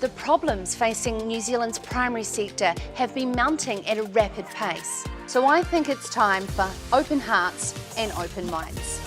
The problems facing New Zealand's primary sector have been mounting at a rapid pace. So I think it's time for open hearts and open minds.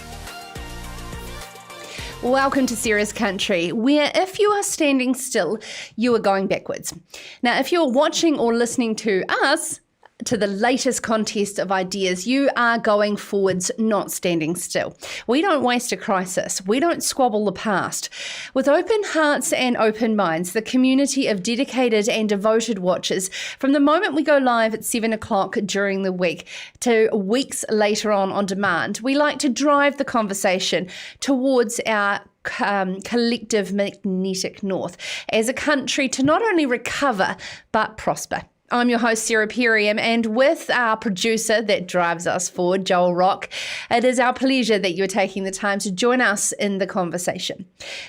Welcome to Sarah's Country, where if you are standing still, you are going backwards. Now, if you're watching or listening to us, to the latest contest of ideas, you are going forwards, not standing still. We don't waste a crisis. We don't squabble the past. With open hearts and open minds, the community of dedicated and devoted watchers, from the moment we go live at 7 o'clock during the week to weeks later on demand, we like to drive the conversation towards our collective magnetic north as a country to not only recover but prosper. I'm your host, Sarah Perriam, and with our producer that drives us forward, Joel Rock, it is our pleasure that you're taking the time to join us in the conversation.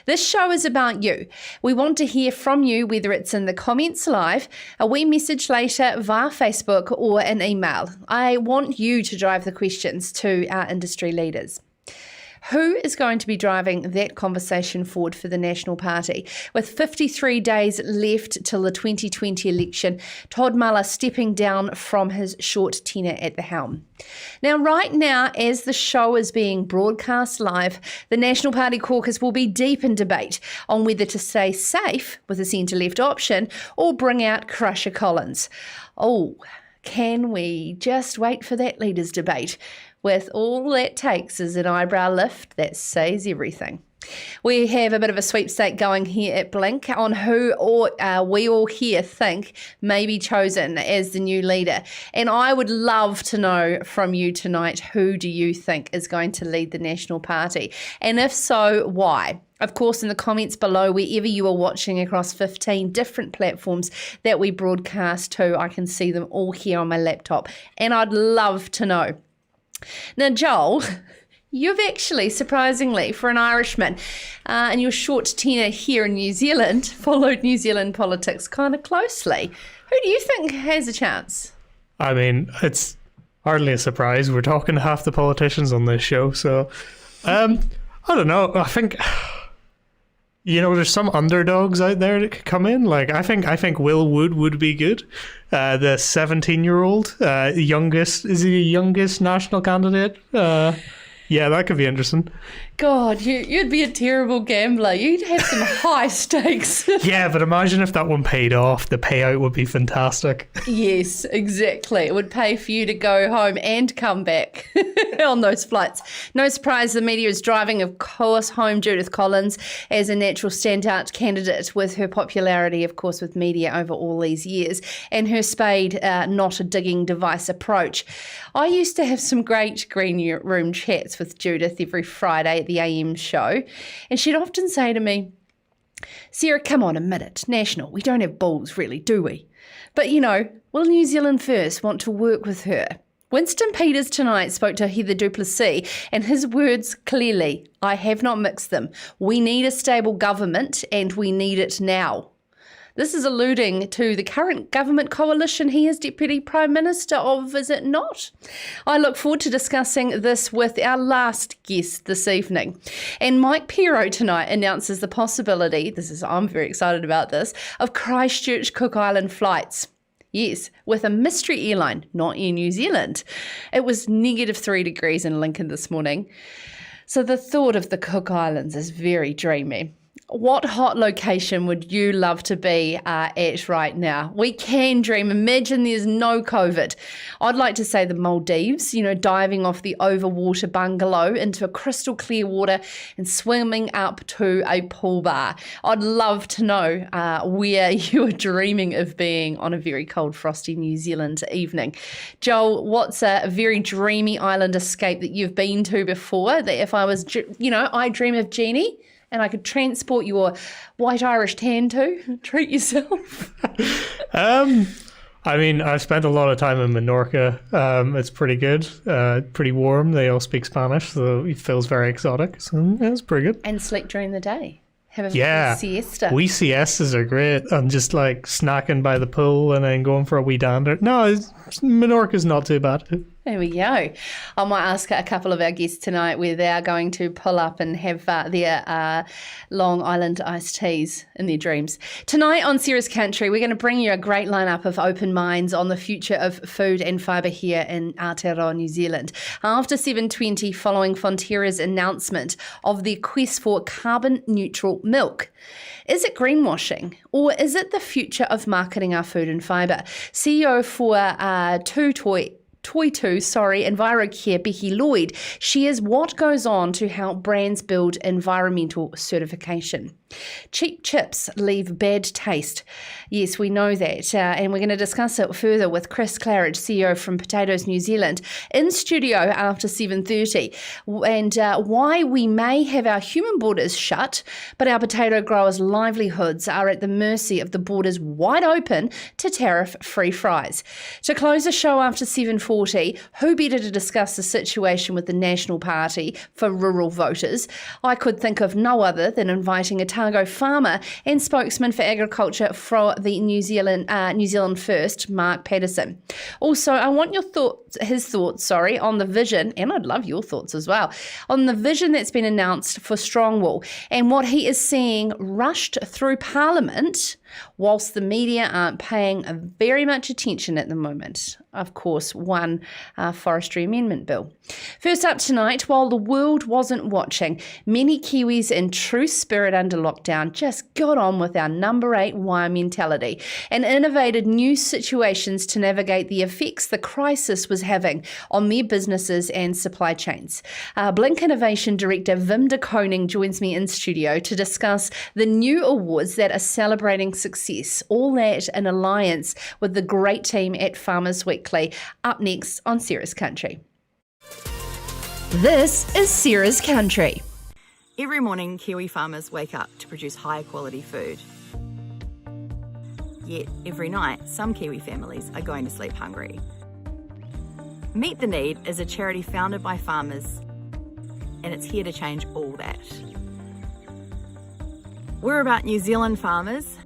This show is about you. We want to hear from you, whether it's in the comments live, a wee message later via Facebook, or an email. I want you to drive the questions to our industry leaders. Who is going to be driving that conversation forward for the National Party? With 53 days left till the 2020 election, Todd Muller stepping down from his short tenure at the helm. Now, right now, as the show is being broadcast live, the National Party caucus will be deep in debate on whether to stay safe with a centre-left option or bring out Crusher Collins. Oh, can we just wait for that leaders' debate? With all that takes is an eyebrow lift that says everything. We have a bit of a sweepstake going here at B.linc on who we all here think may be chosen as the new leader. And I would love to know from you tonight, who do you think is going to lead the National Party? And if so, why? Of course, in the comments below, wherever you are watching across 15 different platforms that we broadcast to, I can see them all here on my laptop. And I'd love to know. Now, Joel, you've actually, surprisingly, for an Irishman, in your short tenure here in New Zealand, followed New Zealand politics kind of closely. Who do you think has a chance? I mean, it's hardly a surprise. We're talking to half the politicians on this show, so I don't know. I think, there's some underdogs out there that could come in. Like, I think Will Wood would be good. The 17-year-old, youngest, is he the youngest national candidate? Yeah, that could be interesting. God, you'd be a terrible gambler. You'd have some high stakes. Yeah, but imagine if that one paid off. The payout would be fantastic. Yes, exactly. It would pay for you to go home and come back on those flights. No surprise, the media is driving, of course, home Judith Collins as a natural standout candidate, with her popularity, of course, with media over all these years, and her spade, not a digging device approach. I used to have some great green room chats with Judith every Friday at the AM show, and she'd often say to me, Sarah, come on, admit it, National, we don't have balls really, do we? But will New Zealand First want to work with her? Winston Peters tonight spoke to Heather du Plessis, and his words clearly, I have not mixed them. We need a stable government, and we need it now. This is alluding to the current government coalition he is Deputy Prime Minister of, is it not? I look forward to discussing this with our last guest this evening. And Mike Pero tonight announces the possibility, I'm very excited about this, of Christchurch Cook Island flights. Yes, with a mystery airline, not Air New Zealand. It was -3 degrees in Lincoln this morning. So the thought of the Cook Islands is very dreamy. What hot location would you love to be at right now? We can dream. Imagine there's no COVID. I'd like to say the Maldives, diving off the overwater bungalow into a crystal clear water and swimming up to a pool bar. I'd love to know where you are dreaming of being on a very cold, frosty New Zealand evening. Joel, what's a very dreamy island escape that you've been to before? That if I was, I dream of Jeannie, and I could transport your white Irish tan to. Treat yourself. I mean, I've spent a lot of time in Menorca. It's pretty good, pretty warm. They all speak Spanish, so it feels very exotic. So yeah, it's pretty good. And sleep during the day. Have a siesta. Wee siestas are great. And just like snacking by the pool and then going for a wee dander. No, Menorca's not too bad. There we go. I might ask a couple of our guests tonight where they are going to pull up and have their Long Island iced teas in their dreams. Tonight on Serious Country, we're going to bring you a great lineup of open minds on the future of food and fibre here in Aotearoa, New Zealand. After 7:20, following Fonterra's announcement of their quest for carbon neutral milk. Is it greenwashing, or is it the future of marketing our food and fibre? CEO for Toitū Envirocare, Becky Lloyd, shares what goes on to help brands build environmental certification. Cheap chips leave bad taste. Yes, we know that. And we're going to discuss it further with Chris Claridge, CEO from Potatoes New Zealand, in studio after 7:30, and why we may have our human borders shut, but our potato growers' livelihoods are at the mercy of the borders wide open to tariff-free fries. To close the show after 7:40, who better to discuss the situation with the National Party for rural voters? I could think of no other than inviting Otago farmer and spokesman for agriculture for the New Zealand First, Mark Patterson. Also, I want his thoughts on the vision, and I'd love your thoughts as well, on the vision that's been announced for Strongwall and what he is seeing rushed through Parliament whilst the media aren't paying very much attention at the moment. Of course, one forestry amendment bill. First up tonight, while the world wasn't watching, many Kiwis in true spirit under lockdown just got on with our number 8 wire mentality and innovated new situations to navigate the effects the crisis was having on their businesses and supply chains. B.linc Innovation Director Wim de Koning joins me in studio to discuss the new awards that are celebrating success, all that in alliance with the great team at Farmers Weekly. Up next on Serious Country. This is Serious Country. Every morning, Kiwi farmers wake up to produce high quality food. Yet, every night, some Kiwi families are going to sleep hungry. Meet the Need is a charity founded by farmers, and it's here to change all that. We're about New Zealand farmers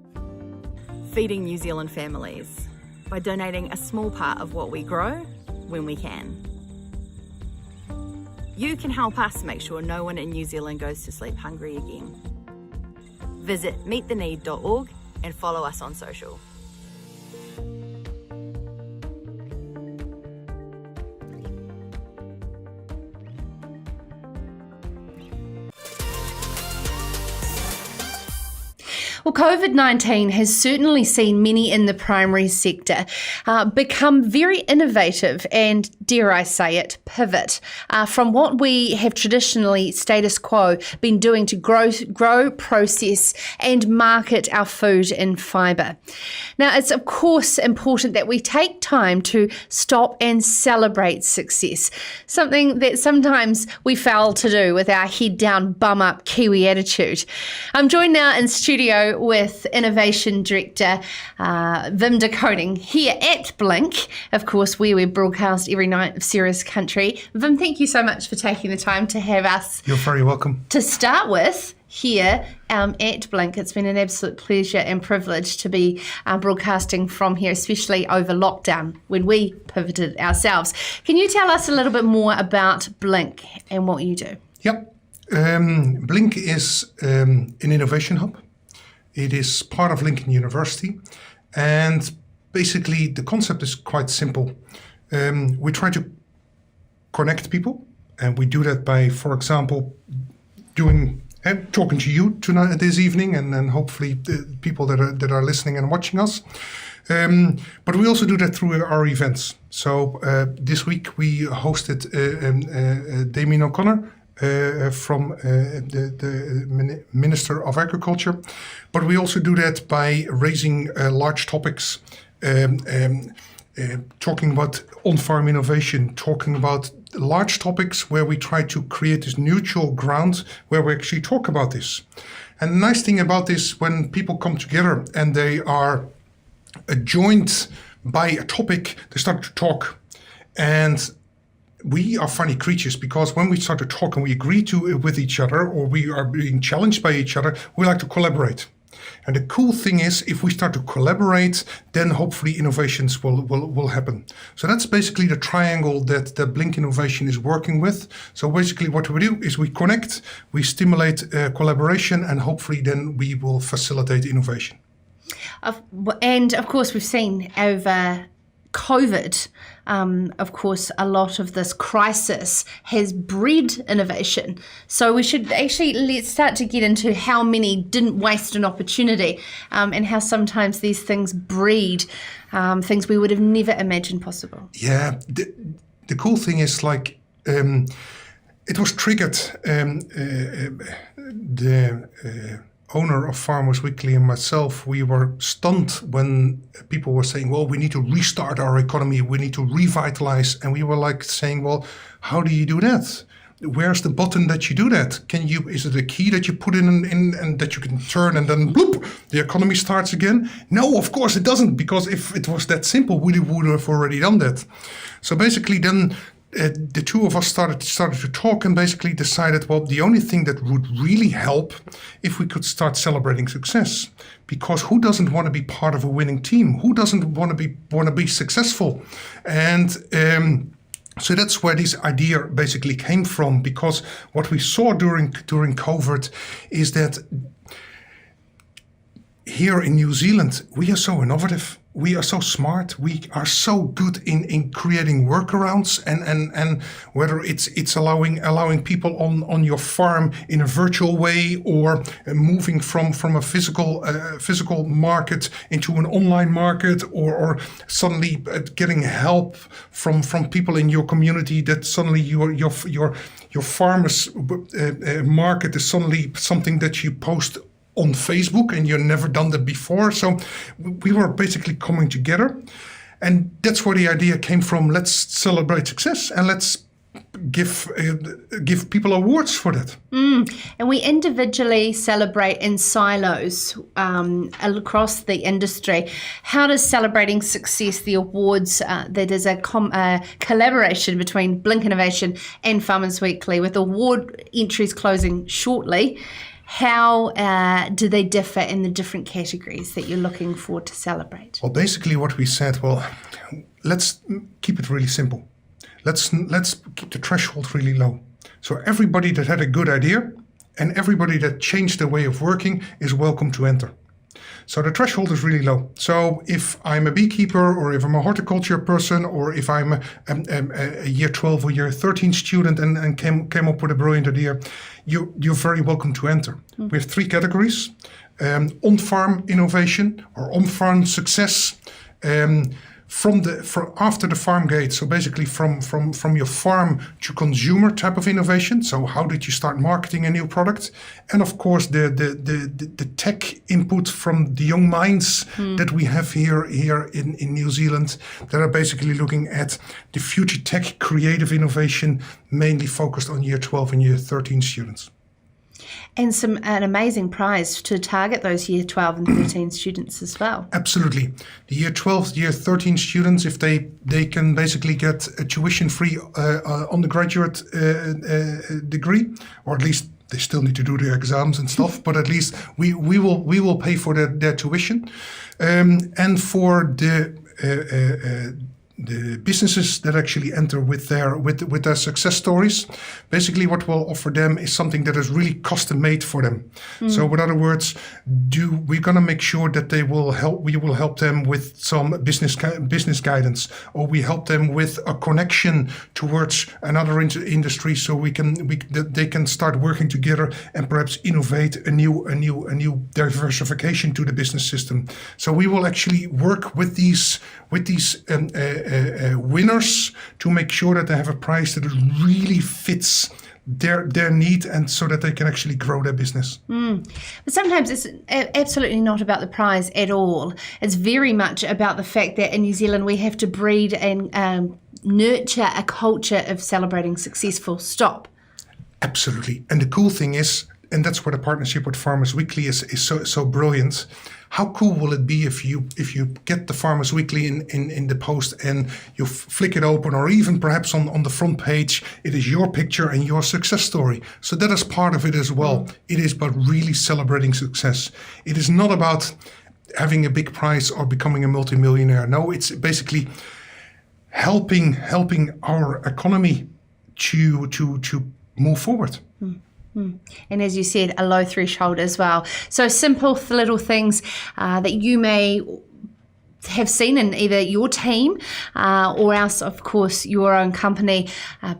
feeding New Zealand families by donating a small part of what we grow when we can. You can help us make sure no one in New Zealand goes to sleep hungry again. Visit meettheneed.org and follow us on social. Well, COVID-19 has certainly seen many in the primary sector become very innovative and, dare I say it, pivot from what we have traditionally status quo been doing to grow, process and market our food and fibre. Now, it's of course important that we take time to stop and celebrate success, something that sometimes we fail to do with our head down, bum up Kiwi attitude. I'm joined now in studio with Innovation Director Wim de Koning here at B.linc, of course, where we broadcast every night of Serious Country. Wim, thank you so much for taking the time to have us. You're very welcome. To start with, here at B.linc, it's been an absolute pleasure and privilege to be broadcasting from here, especially over lockdown when we pivoted ourselves. Can you tell us a little bit more about B.linc and what you do? Yep. B.linc is an innovation hub. It is part of Lincoln University, and basically the concept is quite simple. We try to connect people, and we do that by, for example, talking to you tonight, this evening, and then hopefully the people that are listening and watching us. But we also do that through our events. So this week we hosted Damien O'Connor, from the Minister of Agriculture, but we also do that by raising large topics, talking about on-farm innovation, talking about large topics where we try to create this neutral ground where we actually talk about this. And the nice thing about this, when people come together and they are joined by a topic, they start to talk. And we are funny creatures, because when we start to talk and we agree with each other, or we are being challenged by each other, we like to collaborate. And the cool thing is, if we start to collaborate, then hopefully innovations will happen. So that's basically the triangle that B.linc Innovation is working with. So basically what we do is we connect, we stimulate collaboration, and hopefully then we will facilitate innovation. And of course, we've seen over COVID, of course, a lot of this crisis has bred innovation. So we should actually let's start to get into how many didn't waste an opportunity, and how sometimes these things breed things we would have never imagined possible. Yeah, the cool thing is like it was triggered. The owner of Farmers Weekly and myself, we were stunned when people were saying, well, we need to restart our economy, we need to revitalize. And we were like saying, well, how do you do that? Where's the button that you do that? Is it a key that you put in and that you can turn and then bloop, the economy starts again? No, of course it doesn't, because if it was that simple, we would have already done that. So basically then the two of us started to talk and basically decided, well, the only thing that would really help if we could start celebrating success, because who doesn't want to be part of a winning team? Who doesn't want to be successful? And so that's where this idea basically came from, because what we saw during COVID is that here in New Zealand, we are so innovative. We are so smart. We are so good in creating workarounds, and whether it's allowing people on your farm in a virtual way, or moving from a physical market into an online market, or suddenly getting help from people in your community, that suddenly your farmers market is suddenly something that you post on Facebook, and you've never done that before. So we were basically coming together, and that's where the idea came from. Let's celebrate success, and let's give people awards for that. And we individually celebrate in silos across the industry. How does celebrating success, the awards, that is a collaboration between B.linc Innovation and Farmers Weekly, with award entries closing shortly, how do they differ in the different categories that you're looking for to celebrate? Well, basically what we said, well, let's keep it really simple. Let's keep the threshold really low. So everybody that had a good idea and everybody that changed their way of working is welcome to enter. So the threshold is really low. So if I'm a beekeeper, or if I'm a horticulture person, or if I'm a year 12 or year 13 student and came up with a brilliant idea, you're very welcome to enter. We have 3 categories: on-farm innovation or on-farm success, from after the farm gate. So basically from your farm to consumer type of innovation. So how did you start marketing a new product? And of course the tech input from the young minds that we have here in New Zealand, that are basically looking at the future tech creative innovation, mainly focused on year 12 and year 13 students. And an amazing prize to target those year 12 and 13 students as well. Absolutely. The year 12, year 13 students, if they can basically get a tuition-free undergraduate degree, or at least they still need to do their exams and stuff, but at least we will pay for their tuition. And for the businesses that actually enter with their success stories, basically what we'll offer them is something that is really custom made for them. So in other words, we're going to make sure that we will help them with some business guidance, or we help them with a connection towards another industry, so they can start working together and perhaps innovate a new diversification to the business system. So we will actually work with these winners to make sure that they have a price that really fits their need, and so that they can actually grow their business. But sometimes it's absolutely not about the prize at all. It's very much about the fact that in New Zealand we have to breed and nurture a culture of celebrating success, full stop. Absolutely. And the cool thing is, and that's where the partnership with Farmers Weekly is so brilliant, How cool will it be if you get the Farmers Weekly in the post and you flick it open, or even perhaps on the front page, it is your picture and your success story. So that is part of it as well. It is about really celebrating success. It is not about having a big prize or becoming a multimillionaire. No, it's basically helping our economy to move forward. And as you said, a low threshold as well. So simple little things that you may have seen in either your team or else, of course, your own company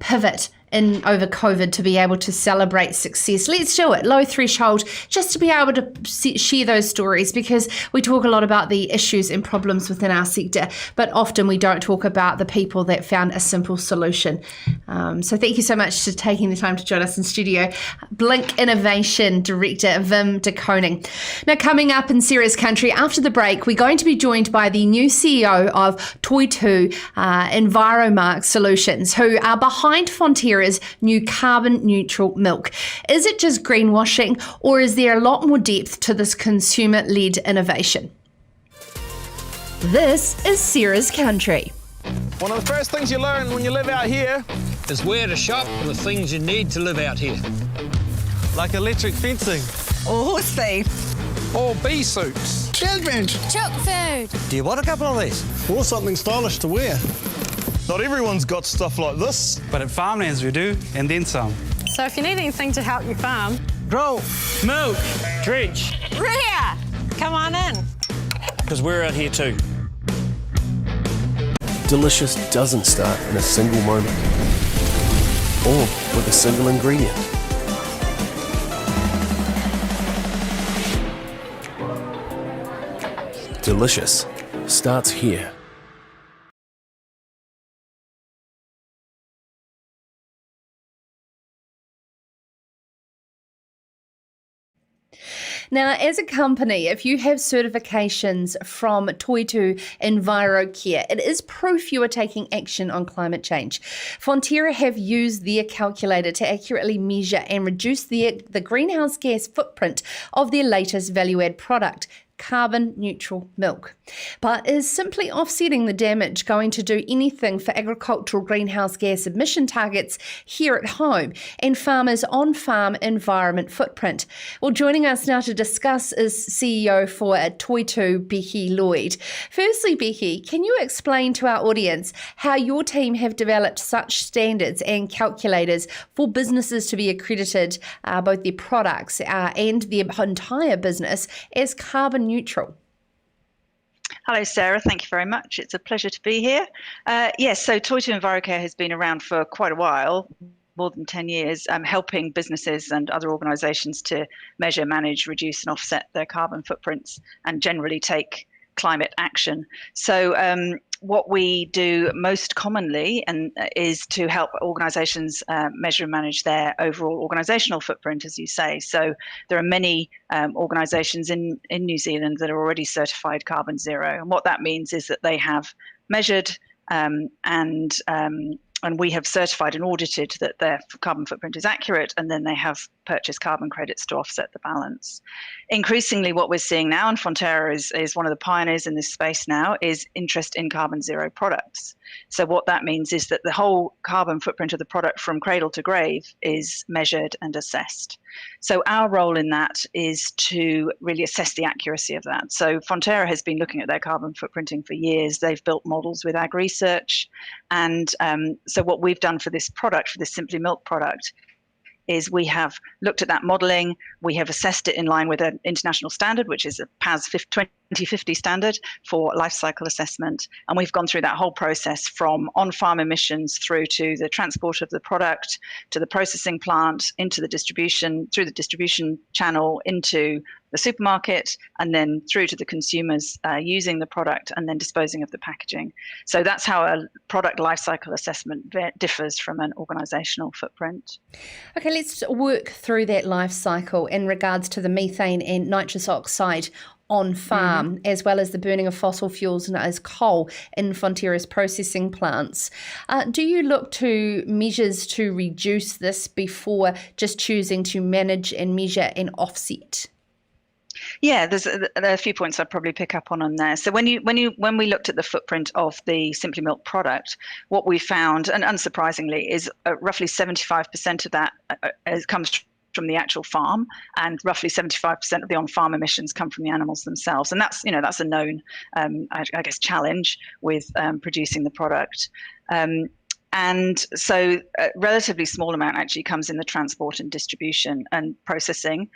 pivot in over COVID to be able to celebrate success. Let's do it. Low threshold, just to be able to share those stories, because we talk a lot about the issues and problems within our sector, but often we don't talk about the people that found a simple solution. So thank you so much for taking the time to join us in studio. B.linc Innovation Director, Wim de Koning. Now, coming up in Sarah's Country, after the break, we're going to be joined by the new CEO of Toitū Envirocare Solutions, who are behind Fonterra's new carbon neutral milk. Is it just greenwashing, or is there a lot more depth to this consumer-led innovation? This is Sarah's Country. One of the first things you learn when you live out here is where to shop for the things you need to live out here. like electric fencing, or horse thief, or bee suits. Children. Chook food. Do you want a couple of these? Or something stylish to wear. Not everyone's got stuff like this. But at Farmlands we do, and then some. So if you need anything to help you farm, Grow, milk, dredge. Rhea, come on in. Because we're out here too. Delicious doesn't start in a single moment or with a single ingredient. Delicious starts here. Now, as a company, if you have certifications from Toitū Envirocare, it is proof you are taking action on climate change. Fonterra have used their calculator to accurately measure and reduce the greenhouse gas footprint of their latest value-add product, carbon neutral milk. But is simply offsetting the damage going to do anything for agricultural greenhouse gas emission targets here at home and farmers' on-farm environment footprint? Well, joining us now to discuss is CEO for Toitū, Becky Lloyd. Firstly, Becky, can you explain to our audience how your team have developed such standards and calculators for businesses to be accredited, both their products and their entire business, as carbon neutral? Hello, Sarah. Thank you very much. It's a pleasure to be here. Yes, so Toitū Envirocare has been around for quite a while, more than 10 years, helping businesses and other organisations to measure, manage, reduce and offset their carbon footprints and generally take climate action. So what we do most commonly is to help organisations measure and manage their overall organisational footprint, as you say. So there are many organisations in New Zealand that are already certified carbon zero. And what that means is that they have measured and we have certified and audited that their carbon footprint is accurate, and then they have purchased carbon credits to offset the balance. Increasingly, what we're seeing now, and Fonterra is one of the pioneers in this space now, is interest in carbon zero products. So what that means is that the whole carbon footprint of the product from cradle to grave is measured and assessed. So our role in that is to really assess the accuracy of that. So Fonterra has been looking at their carbon footprinting for years. They've built models with ag research. And so what we've done for this product, for this Simply Milk product, is we have looked at that modelling, we have assessed it in line with an international standard, which is a PAS 2050 standard for life cycle assessment. And we've gone through that whole process from on-farm emissions through to the transport of the product, to the processing plant, into the distribution, through the distribution channel, into the supermarket, and then through to the consumers using the product and then disposing of the packaging. So that's how a product life cycle assessment differs from an organisational footprint. Okay, let's work through that life cycle in regards to the methane and nitrous oxide on farm, as well as the burning of fossil fuels and as coal in Fonterra's processing plants. Do you look to measures to reduce this before just choosing to manage and measure and offset? Yeah, there are a few points I'd probably pick up on there. So when we looked at the footprint of the Simply Milk product, what we found, and unsurprisingly, is roughly 75% of that comes from the actual farm, and roughly 75% of the on-farm emissions come from the animals themselves. And that's a known, I guess, challenge with producing the product. And so a relatively small amount actually comes in the transport and distribution and processing.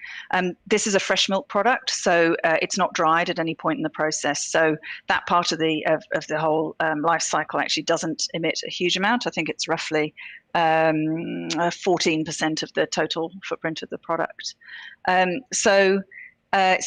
This is a fresh milk product, so it's not dried at any point in the process. So that part of the whole life cycle actually doesn't emit a huge amount. I think it's roughly 14% of the total footprint of the product. So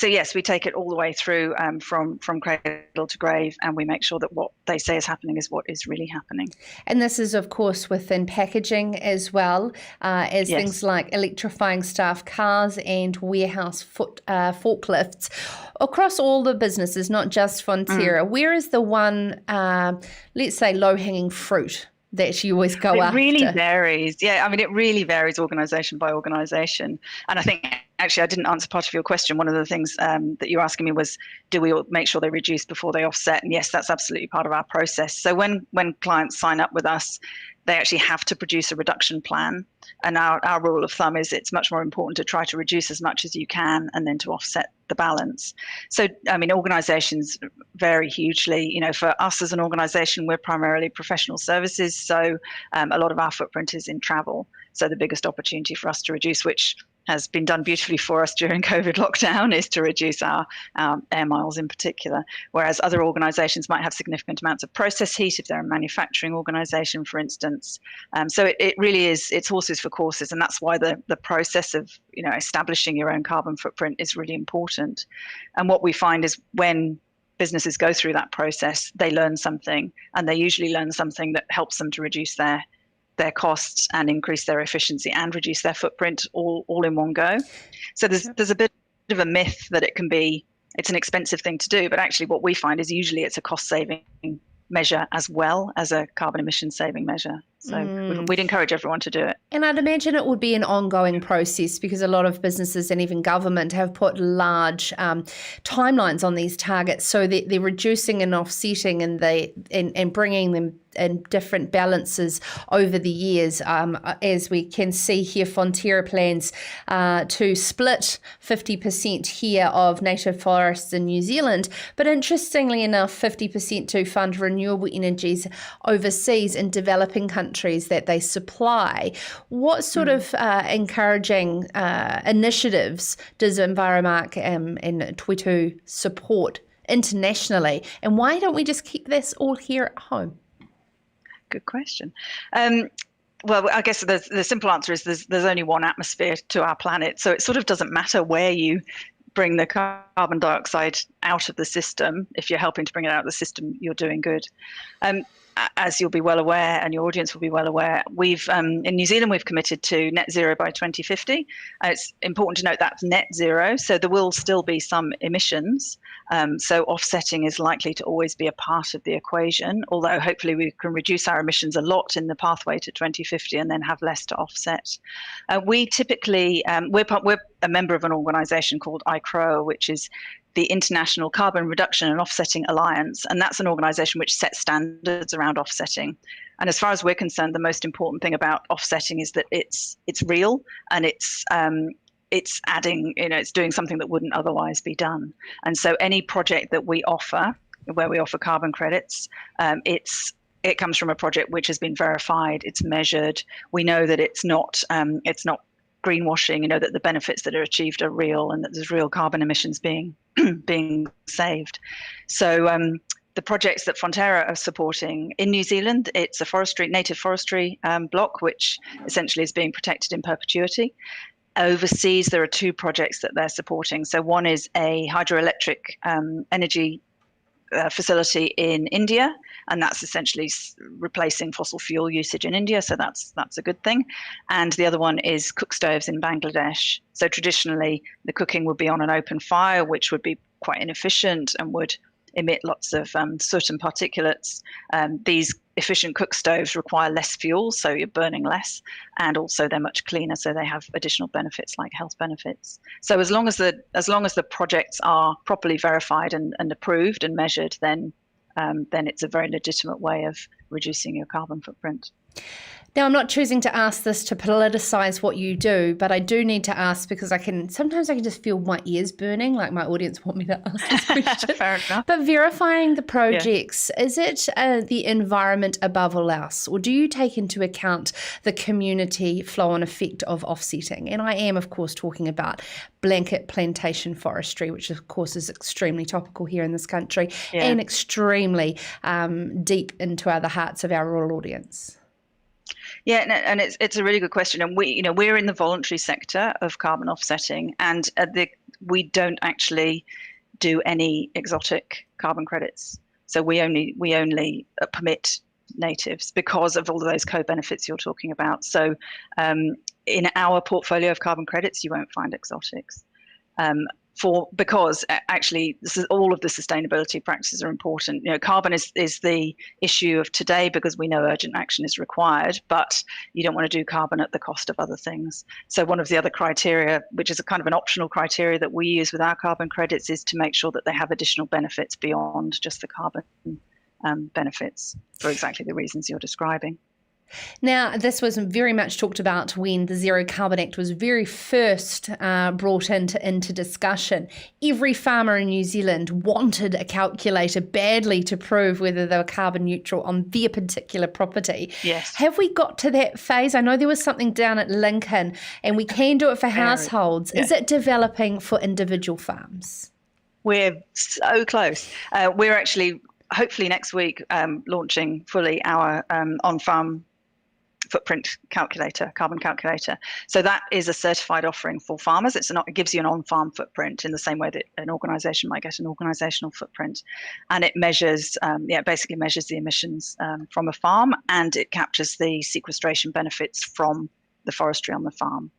yes, we take it all the way through from cradle to grave, and we make sure that what they say is happening is what is really happening. And this is, of course, within packaging as well, as Yes. things like electrifying staff cars and warehouse forklifts across all the businesses, not just Fonterra. Where is the one, let's say, low-hanging fruit that you always go after? It really varies. Yeah, I mean, it really varies organisation by organisation. And I think, actually, I didn't answer part of your question. One of the things that you're asking me was, do we make sure they reduce before they offset? And yes, that's absolutely part of our process. So when clients sign up with us, they actually have to produce a reduction plan. And our rule of thumb is it's much more important to try to reduce as much as you can and then to offset the balance. So, I mean, organizations vary hugely. You know, for us as an organization, we're primarily professional services. So a lot of our footprint is in travel. So the biggest opportunity for us to reduce, which has been done beautifully for us during COVID lockdown, is to reduce our air miles in particular. Whereas other organizations might have significant amounts of process heat if they're a manufacturing organization, for instance. So it really is, it's horses for courses. And that's why the process of, you know, establishing your own carbon footprint is really important. And what we find is when businesses go through that process, they learn something, and they usually learn something that helps them to reduce their costs and increase their efficiency and reduce their footprint all in one go. So there's a bit of a myth that it's an expensive thing to do, but actually what we find is usually it's a cost saving measure as well as a carbon emission saving measure. So we'd encourage everyone to do it. And I'd imagine it would be an ongoing process, because a lot of businesses and even government have put large timelines on these targets, so that they're reducing and offsetting and bringing them in different balances over the years. As we can see here, Fonterra plans to split 50% here of native forests in New Zealand, but interestingly enough, 50% to fund renewable energies overseas in developing countries that they supply. What sort of encouraging initiatives does Envirocare and Toitū support internationally? And why don't we just keep this all here at home? Good question. Well, I guess the simple answer is there's only one atmosphere to our planet. So it sort of doesn't matter where you bring the carbon dioxide out of the system. If you're helping to bring it out of the system, you're doing good. As you'll be well aware, and your audience will be well aware, we've in New Zealand, we've committed to net zero by 2050. It's important to note that's net zero, so there will still be some emissions. So offsetting is likely to always be a part of the equation, although hopefully we can reduce our emissions a lot in the pathway to 2050 and then have less to offset. We typically, we're a member of an organisation called ICROA, which is the International Carbon Reduction and Offsetting Alliance, and that's an organisation which sets standards around offsetting. And as far as we're concerned, the most important thing about offsetting is that it's real, and it's adding, you know, it's doing something that wouldn't otherwise be done. And so any project that we offer, where we offer carbon credits, it comes from a project which has been verified, it's measured. We know that it's not greenwashing, you know, that the benefits that are achieved are real and that there's real carbon emissions being saved. So the projects that Fonterra are supporting in New Zealand, it's a native forestry block, which essentially is being protected in perpetuity. Overseas, there are two projects that they're supporting. So one is a hydroelectric energy facility in India, and that's essentially replacing fossil fuel usage in India, so that's a good thing. And the other one is cook stoves in Bangladesh. So traditionally, the cooking would be on an open fire, which would be quite inefficient and would emit lots of soot and particulates. These efficient cook stoves require less fuel, so you're burning less, and also they're much cleaner, so they have additional benefits like health benefits. So as long as the projects are properly verified and approved and measured, then it's a very legitimate way of reducing your carbon footprint. Now, I'm not choosing to ask this to politicize what you do, but I do need to ask because sometimes I can just feel my ears burning, like my audience want me to ask this question. Fair enough. But verifying the projects, is it the environment above all else, or do you take into account the community flow-on effect of offsetting? And I am, of course, talking about blanket plantation forestry, which of course is extremely topical here in this country and extremely deep into the hearts of our rural audience. Yeah, and it's a really good question. And we're in the voluntary sector of carbon offsetting, and we don't actually do any exotic carbon credits. So we only permit natives because of all of those co-benefits you're talking about. So in our portfolio of carbon credits, you won't find exotics. Because actually all of the sustainability practices are important. Carbon is the issue of today because we know urgent action is required, but you don't want to do carbon at the cost of other things. So one of the other criteria, which is a kind of an optional criteria that we use with our carbon credits, is to make sure that they have additional benefits beyond just the carbon benefits for exactly the reasons you're describing. Now, this was very much talked about when the Zero Carbon Act was very first brought into discussion. Every farmer in New Zealand wanted a calculator badly to prove whether they were carbon neutral on their particular property. Yes. Have we got to that phase? I know there was something down at Lincoln, and we can do it for households. Yeah. Is it developing for individual farms? We're so close. We're actually, hopefully next week, launching fully our on-farm footprint calculator, carbon calculator. So that is a certified offering for farmers. It gives you an on-farm footprint in the same way that an organisation might get an organisational footprint, and it measures, basically measures the emissions from a farm, and it captures the sequestration benefits from the forestry on the farm.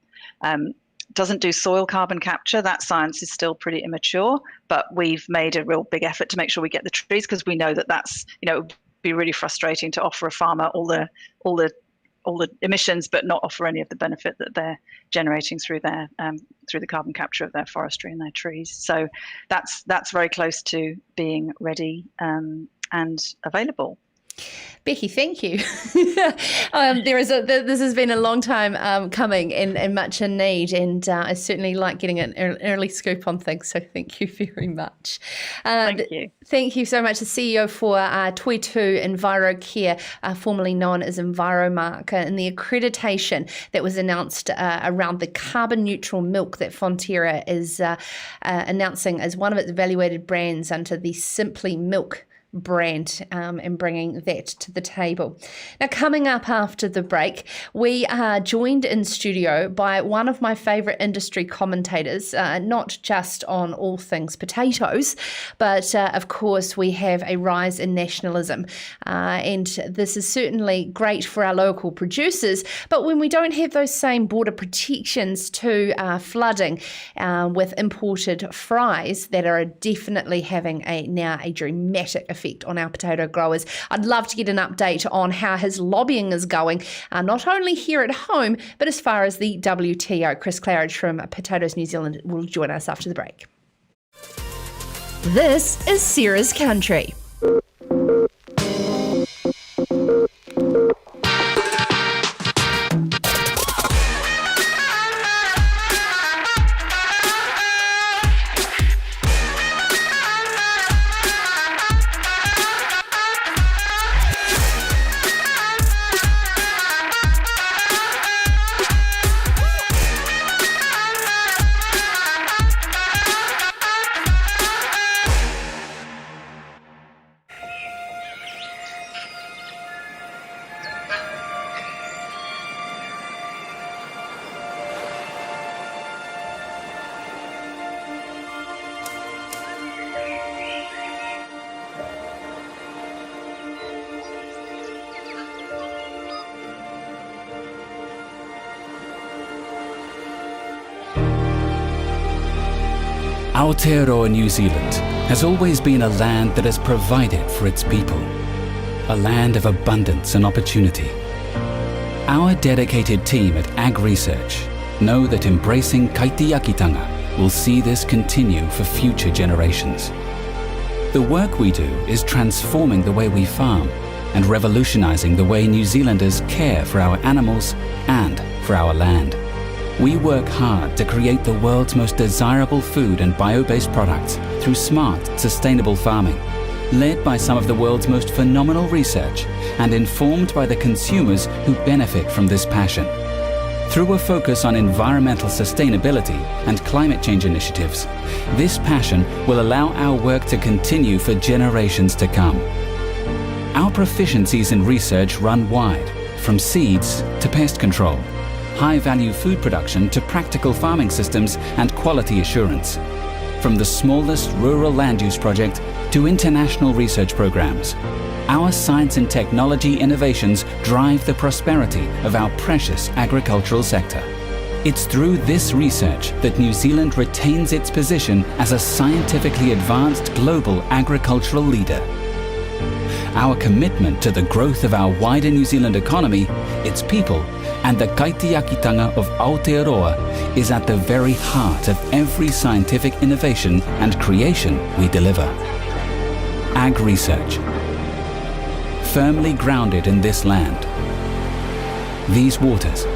Doesn't do soil carbon capture. That science is still pretty immature, but we've made a real big effort to make sure we get the trees, because we know that that's, it would be really frustrating to offer a farmer all the emissions, but not offer any of the benefit that they're generating through the carbon capture of their forestry and their trees. So that's very close to being ready and available. Becky, thank you. This has been a long time coming and much in need, and I certainly like getting an early scoop on things, so thank you very much. Thank you. Thank you so much, the CEO for Toitū Envirocare, formerly known as Enviromark, and the accreditation that was announced around the carbon neutral milk that Fonterra is announcing as one of its evaluated brands under the Simply Milk brand, and bringing that to the table. Now, coming up after the break, we are joined in studio by one of my favourite industry commentators, not just on all things potatoes, but of course we have a rise in nationalism, and this is certainly great for our local producers, but when we don't have those same border protections to flooding with imported fries that are definitely having now a dramatic effect on our potato growers. I'd love to get an update on how his lobbying is going, not only here at home, but as far as the WTO. Chris Claridge from Potatoes New Zealand will join us after the break. This is Sarah's Country. Aotearoa New Zealand has always been a land that has provided for its people. a land of abundance and opportunity. Our dedicated team at Ag Research know that embracing kaitiakitanga will see this continue for future generations. The work we do is transforming the way we farm and revolutionizing the way New Zealanders care for our animals and for our land. We work hard to create the world's most desirable food and bio-based products through smart, sustainable farming, led by some of the world's most phenomenal research and informed by the consumers who benefit from this passion. Through a focus on environmental sustainability and climate change initiatives, this passion will allow our work to continue for generations to come. Our proficiencies in research run wide, from seeds to pest control, high-value food production to practical farming systems and quality assurance. From the smallest rural land use project to international research programs, our science and technology innovations drive the prosperity of our precious agricultural sector. It's through this research that New Zealand retains its position as a scientifically advanced global agricultural leader. Our commitment to the growth of our wider New Zealand economy, its people, and the kaitiakitanga of Aotearoa is at the very heart of every scientific innovation and creation we deliver. Ag Research, firmly grounded in this land, these waters,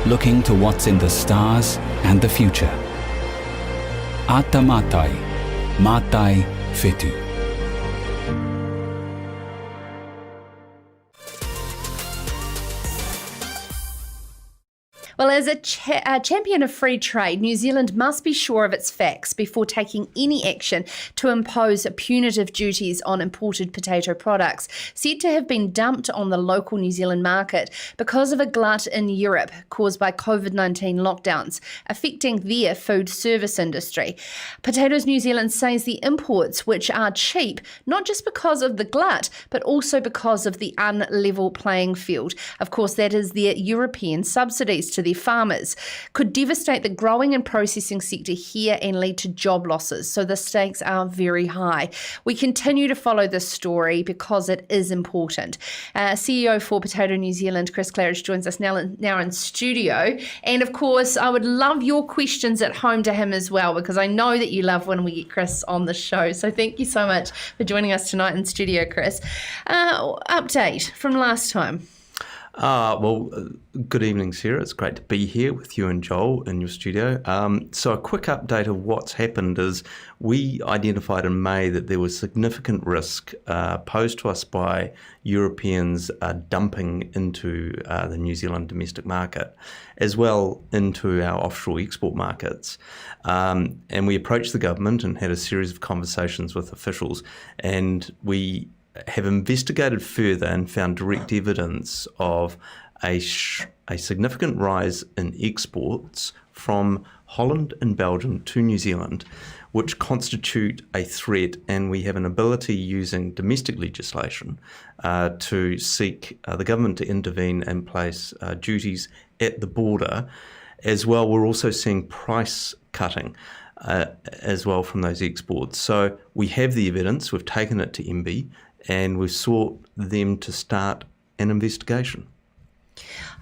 looking to what's in the stars and the future. Ata matai, matai whetu. Well, as a champion of free trade, New Zealand must be sure of its facts before taking any action to impose punitive duties on imported potato products, said to have been dumped on the local New Zealand market because of a glut in Europe caused by COVID-19 lockdowns, affecting their food service industry. Potatoes New Zealand says the imports, which are cheap, not just because of the glut, but also because of the unlevel playing field. Of course, that is their European subsidies to their farmers, could devastate the growing and processing sector here and lead to job losses. So the stakes are very high. We continue to follow this story because it is important. CEO for Potato New Zealand, Chris Claridge, joins us now in studio. And of course, I would love your questions at home to him as well, because I know that you love when we get Chris on the show. So thank you so much for joining us tonight in studio, Chris. Update from last time. Good evening, Sarah. It's great to be here with you and Joel in your studio. So a quick update of what's happened is we identified in May that there was significant risk posed to us by Europeans dumping into the New Zealand domestic market, as well into our offshore export markets. And we approached the government and had a series of conversations with officials, and we have investigated further and found direct evidence of a significant rise in exports from Holland and Belgium to New Zealand, which constitute a threat, and we have an ability using domestic legislation to seek the government to intervene and place duties at the border. As well, we're also seeing price cutting as well from those exports. So we have the evidence, we've taken it to MB, and we've sought them to start an investigation.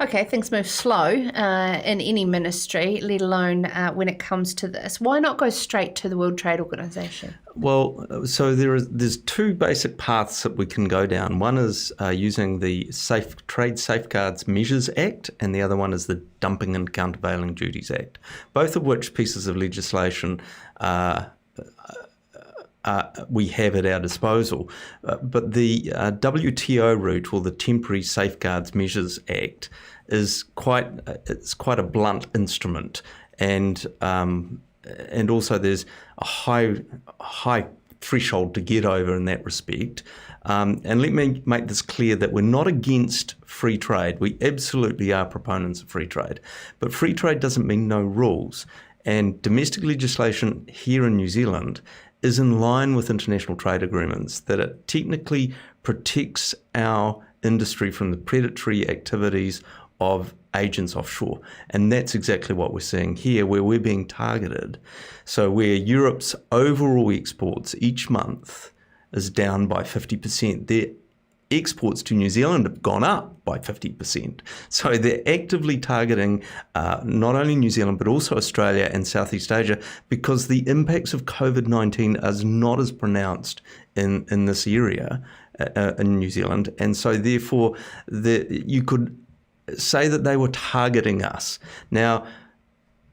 Okay, things move slow in any ministry, let alone when it comes to this. Why not go straight to the World Trade Organization? Well, so there's two basic paths that we can go down. One is using the Trade Safeguards Measures Act, and the other one is the Dumping and Countervailing Duties Act, both of which pieces of legislation we have at our disposal. But the WTO route, or the Temporary Safeguards Measures Act, is quite a blunt instrument, and also there's a high threshold to get over in that respect. And let me make this clear that we're not against free trade. We absolutely are proponents of free trade, but free trade doesn't mean no rules. And domestic legislation here in New Zealand is in line with international trade agreements, that it technically protects our industry from the predatory activities of agents offshore. And that's exactly what we're seeing here, where we're being targeted. So where Europe's overall exports each month is down by 50%, their exports to New Zealand have gone up by 50%. So they're actively targeting not only New Zealand, but also Australia and Southeast Asia, because the impacts of COVID-19 are not as pronounced in this area in New Zealand. And so therefore, you could say that they were targeting us. Now,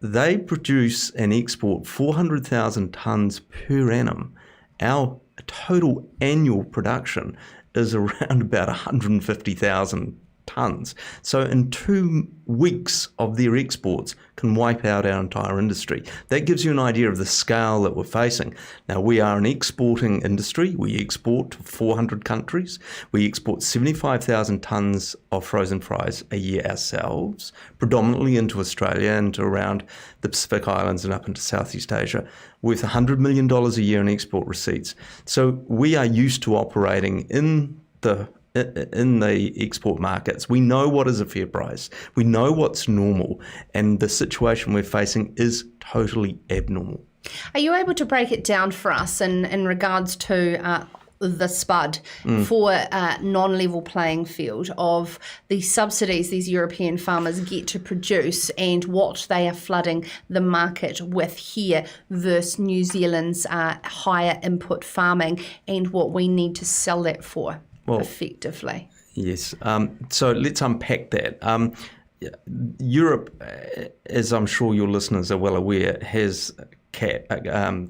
they produce and export 400,000 tonnes per annum. Our total annual production is around about 150,000 tonnes. So in 2 weeks of their exports can wipe out our entire industry. That gives you an idea of the scale that we're facing. Now, we are an exporting industry. We export to 400 countries. We export 75,000 tonnes of frozen fries a year ourselves, predominantly into Australia and to around the Pacific Islands and up into Southeast Asia, worth $100 million a year in export receipts. So we are used to operating in the export markets. We know what is a fair price. We know what's normal, and the situation we're facing is totally abnormal. Are you able to break it down for us in regards to the SPUD for a non-level playing field of the subsidies these European farmers get to produce and what they are flooding the market with here versus New Zealand's higher input farming and what we need to sell that for effectively? Yes. So let's unpack that. Europe, as I'm sure your listeners are well aware, has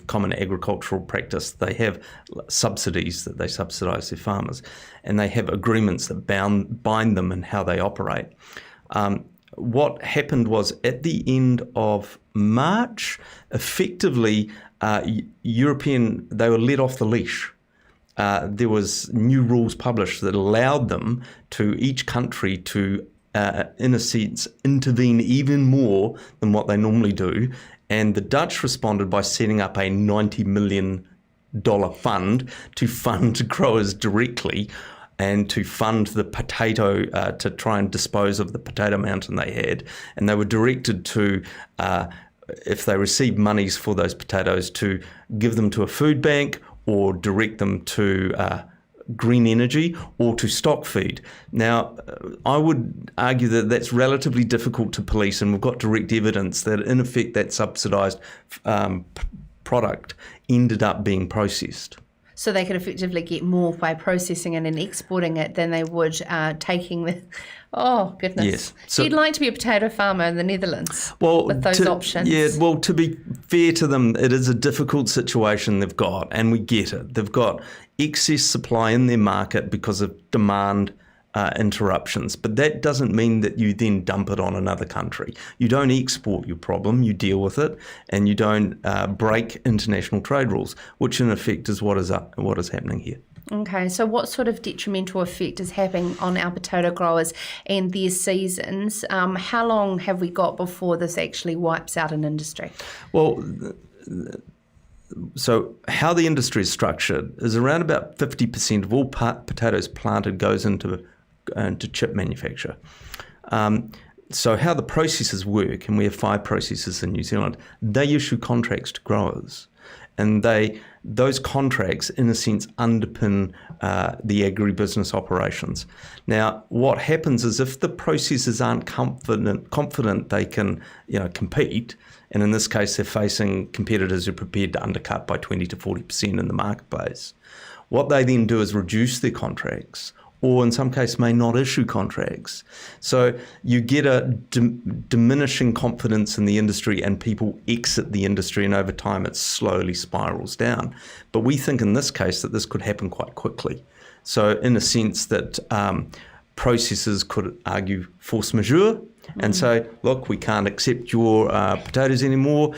common agricultural practice. They have subsidies that they subsidise their farmers, and they have agreements that bind them in how they operate. What happened was at the end of March, effectively, they were let off the leash. There was new rules published that allowed them to each country to, in a sense, intervene even more than what they normally do. And the Dutch responded by setting up a $90 million fund to fund growers directly and to fund the potato, to try and dispose of the potato mountain they had. And they were directed to, if they received monies for those potatoes, to give them to a food bank or direct them to green energy or to stock feed. Now, I would argue that that's relatively difficult to police, and we've got direct evidence that in effect that subsidised product ended up being processed. So they could effectively get more by processing it and exporting it than they would taking the... Oh, goodness. Yes. So you'd like to be a potato farmer in the Netherlands with those options. Yeah, well, to be fair to them, it is a difficult situation they've got, and we get it. They've got excess supply in their market because of demand interruptions, but that doesn't mean that you then dump it on another country. You don't export your problem, you deal with it, and you don't break international trade rules, which in effect is what is happening here. Okay, so what sort of detrimental effect is happening on our potato growers and their seasons? How long have we got before this actually wipes out an industry? Well, so how the industry is structured is around about 50% of all potatoes planted goes into chip manufacture. So how the processes work, and we have 5 processors in New Zealand, they issue contracts to growers. And those contracts, in a sense, underpin the agribusiness operations. Now, what happens is if the processors aren't confident they can, compete, and in this case they're facing competitors who are prepared to undercut by 20 to 40% in the marketplace, what they then do is reduce their contracts, or in some cases may not issue contracts. So you get a diminishing confidence in the industry, and people exit the industry, and over time it slowly spirals down. But we think in this case that this could happen quite quickly. So in a sense that processors could argue force majeure and say, look, we can't accept your potatoes anymore.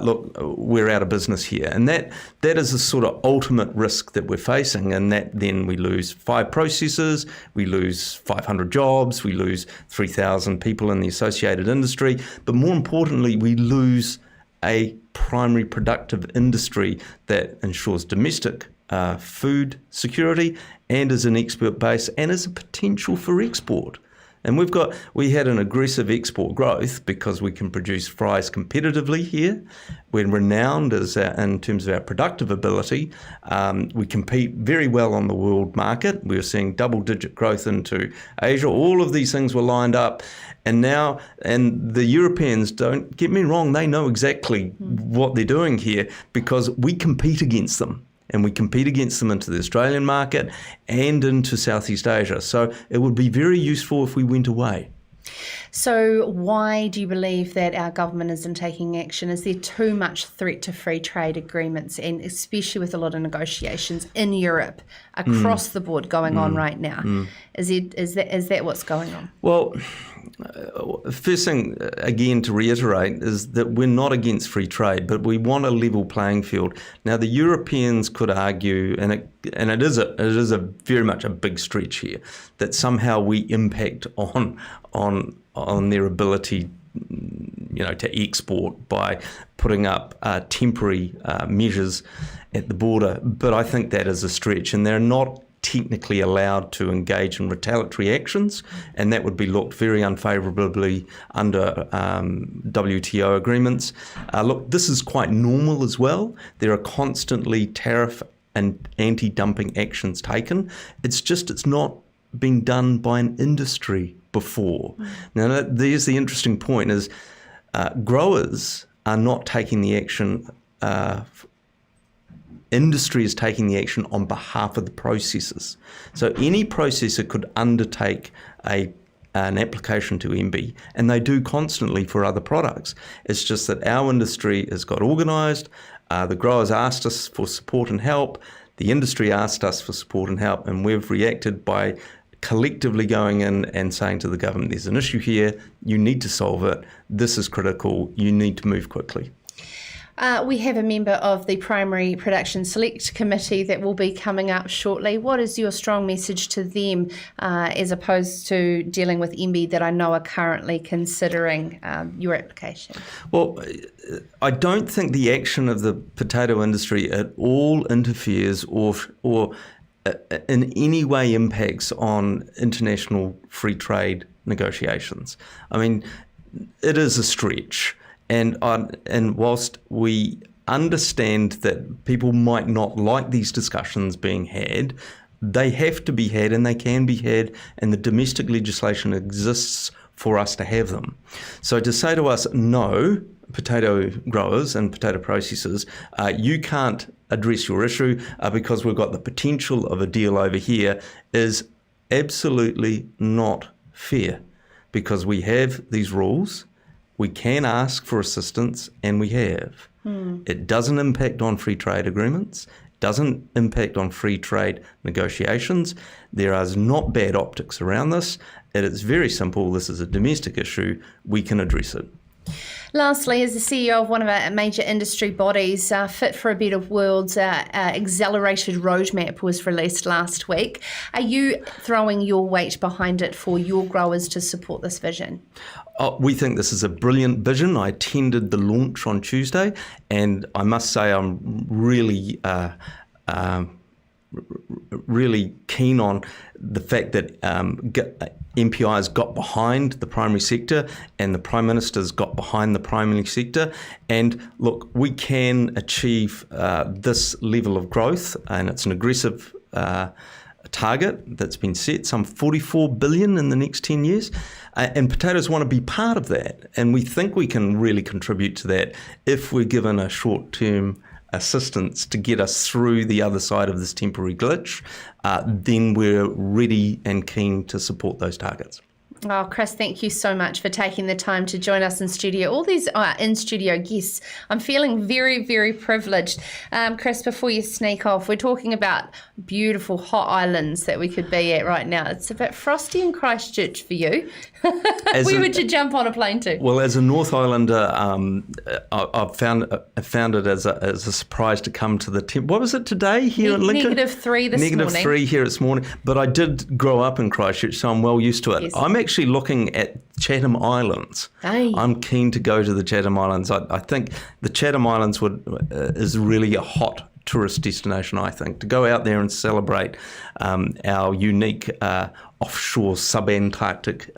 Look, we're out of business here. And that is the sort of ultimate risk that we're facing, and that then we lose 5 processors, we lose 500 jobs, we lose 3,000 people in the associated industry. But more importantly, we lose a primary productive industry that ensures domestic food security and is an export base and is a potential for export. And we had an aggressive export growth because we can produce fries competitively here. We're renowned in terms of our productive ability. We compete very well on the world market. We were seeing double-digit growth into Asia. All of these things were lined up. And the Europeans, don't get me wrong, they know exactly what they're doing here because we compete against them. And we compete against them into the Australian market and into Southeast Asia. So it would be very useful if we went away. So why do you believe that our government isn't taking action? Is there too much threat to free trade agreements, and especially with a lot of negotiations in Europe across the board going on right now? Is that what's going on? Well, first thing, again, to reiterate, is that we're not against free trade, but we want a level playing field. Now, the Europeans could argue, and it is a very much a big stretch here, that somehow we impact on their ability, to export by putting up temporary measures at the border. But I think that is a stretch, and they're not technically allowed to engage in retaliatory actions, and that would be looked very unfavourably under WTO agreements. Look, this is quite normal as well. There are constantly tariff and anti-dumping actions taken. It's not been done by an industry before. Now, there's the interesting point is growers are not taking the action. Industry is taking the action on behalf of the processors. So any processor could undertake an application to MB, and they do constantly for other products. It's just that our industry has got organised. The growers asked us for support and help. The industry asked us for support and help, and we've reacted by collectively going in and saying to the government, there's an issue here, you need to solve it, this is critical, you need to move quickly. We have a member of the Primary Production Select Committee that will be coming up shortly. What is your strong message to them as opposed to dealing with MB that I know are currently considering your application? Well, I don't think the action of the potato industry at all interferes or in any way impacts on international free trade negotiations. I mean, it is a stretch. And whilst we understand that people might not like these discussions being had, they have to be had and they can be had, and the domestic legislation exists for us to have them. So to say to us, no, potato growers and potato processors, you can't address your issue because we've got the potential of a deal over here is absolutely not fair, because we have these rules. We can ask for assistance, and we have. It doesn't impact on free trade agreements, doesn't impact on free trade negotiations. There is not bad optics around this. It is very simple. This is a domestic issue. We can address it. Lastly, as the CEO of one of our major industry bodies, Fit for a Better World's accelerated roadmap was released last week. Are you throwing your weight behind it for your growers to support this vision? We think this is a brilliant vision. I attended the launch on Tuesday, and I must say I'm really keen on the fact that MPIs got behind the primary sector and the Prime Minister's got behind the primary sector. And look, we can achieve this level of growth, and it's an aggressive target that's been set, some 44 billion in the next 10 years. And potatoes want to be part of that. And we think we can really contribute to that if we're given a short-term assistance to get us through the other side of this temporary glitch, then we're ready and keen to support those targets. Oh, Chris, thank you so much for taking the time to join us in studio. All these in-studio guests, I'm feeling very, very privileged. Chris, before you sneak off, we're talking about beautiful hot islands that we could be at right now. It's a bit frosty in Christchurch for you. Where would you jump on a plane to? Well, as a North Islander, I've found it as a surprise to come to the what was it today here in Lincoln? -3 this morning. -3 here this morning. But I did grow up in Christchurch, so I'm well used to it. Yes. I'm actually looking at Chatham Islands. Hey. I'm keen to go to the Chatham Islands. I think the Chatham Islands is really a hot tourist destination, I think, to go out there and celebrate our unique offshore subantarctic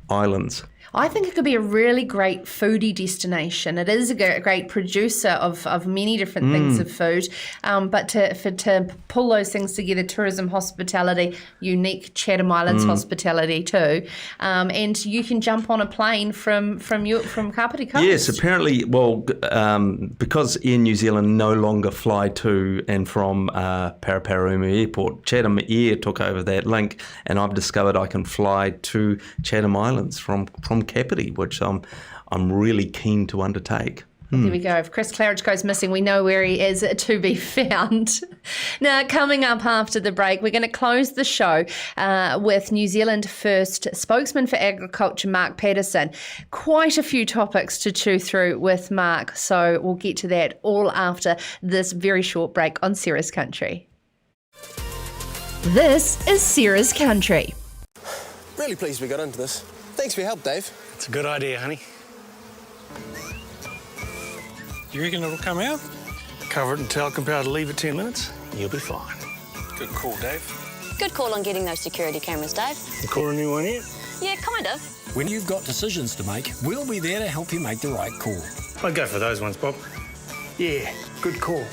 islands. I think it could be a really great foodie destination. It is a great producer of many different things of food, but to pull those things together, tourism, hospitality, unique Chatham Islands hospitality too, and you can jump on a plane from Kapiti Coast. Yes, apparently, because Air New Zealand no longer fly to and from Paraparaumu Airport, Chatham Air took over that link, and I've discovered I can fly to Chatham Islands from Kapiti, which I'm really keen to undertake. There we go. If Chris Claridge goes missing, we know where he is to be found. Now, coming up after the break, we're going to close the show with New Zealand First spokesman for agriculture, Mark Patterson. Quite a few topics to chew through with Mark, so we'll get to that all after this very short break on Sarah's Country. This is Sarah's Country. Really pleased we got into this. Thanks for your help, Dave. It's a good idea, honey. Do you reckon it'll come out? Cover it in talcum powder, leave it 10 minutes, you'll be fine. Good call, Dave. Good call on getting those security cameras, Dave. You caught a new one yet? Yeah, kind of. When you've got decisions to make, we'll be there to help you make the right call. I'd go for those ones, Bob. Yeah, good call.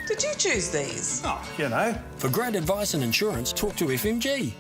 Did you choose these? Oh, you know. For great advice and insurance, talk to FMG.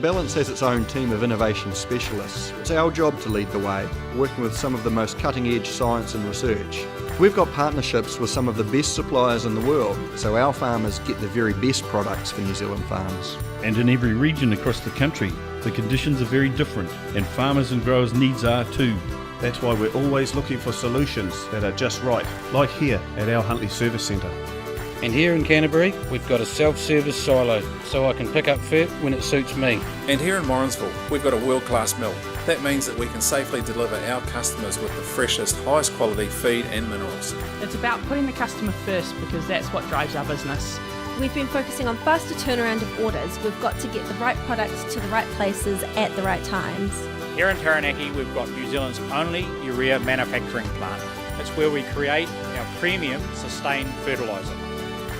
B.linc has its own team of innovation specialists. It's our job to lead the way, working with some of the most cutting-edge science and research. We've got partnerships with some of the best suppliers in the world, so our farmers get the very best products for New Zealand farms. And in every region across the country, the conditions are very different, and farmers and growers' needs are too. That's why we're always looking for solutions that are just right, like here at our Huntly Service Centre. And here in Canterbury, we've got a self-service silo, so I can pick up fat when it suits me. And here in Morrinsville, we've got a world-class mill. That means that we can safely deliver our customers with the freshest, highest quality feed and minerals. It's about putting the customer first because that's what drives our business. We've been focusing on faster turnaround of orders. We've got to get the right products to the right places at the right times. Here in Taranaki, we've got New Zealand's only urea manufacturing plant. It's where we create our premium sustained fertiliser.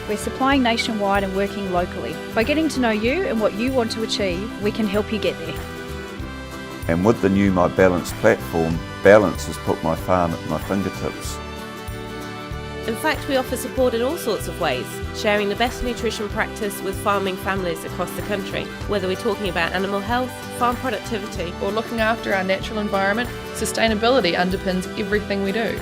We're supplying nationwide and working locally. By getting to know you and what you want to achieve, we can help you get there. And with the new My B.linc platform, B.linc has put my farm at my fingertips. In fact, we offer support in all sorts of ways, sharing the best nutrition practice with farming families across the country. Whether we're talking about animal health, farm productivity, or looking after our natural environment, sustainability underpins everything we do.